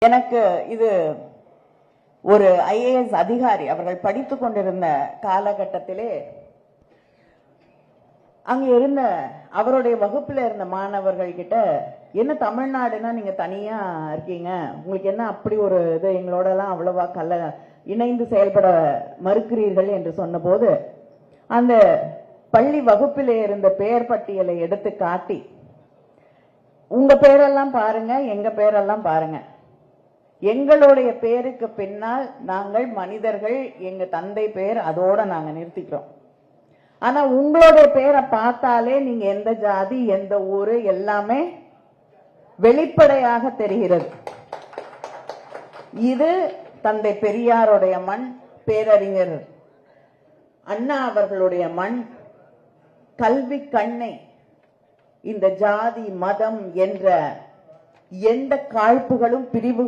எனக்கு இது ஒரு ஐஏஎஸ் அதிகாரி அவர்கள் படித்துக் கொண்டிருந்த காலகட்டத்திலே அங்க இருந்த அவருடைய வகுப்புல இருந்த மாணவர்கள் கிட்ட, என்ன தமிழ்நாடுன்னா நீங்க தனியா இருக்கீங்க, உங்களுக்கு என்ன அப்படி ஒரு இது எங்களோட எல்லாம் அவ்வளவா இணைந்து செயல்பட மறுக்கிறீர்கள் என்று சொன்னபோது, அந்த பள்ளி வகுப்பிலே இருந்த பெயர் பட்டியலை எடுத்து காட்டி, உங்க பேரெல்லாம் பாருங்க, எங்க பேரெல்லாம் பாருங்க, எங்களுடைய பேருக்கு பின்னால் நாங்கள் மனிதர்கள், எங்க தந்தை பேர் அதோட நாங்க நிறுத்திக்கிறோம். ஆனா உங்களுடைய பேரை பார்த்தாலே நீங்க எந்த ஜாதி, எந்த ஊரு எல்லாமே வெளிப்படையாக தெரிகிறது. இது தந்தை பெரியாருடைய மண், பேரறிஞர் அண்ணா அவர்களுடைய மண். கல்வி கண்ணை இந்த ஜாதி மதம் என்ற எந்த காழ்ப்புகளும் பிரிவுகளும்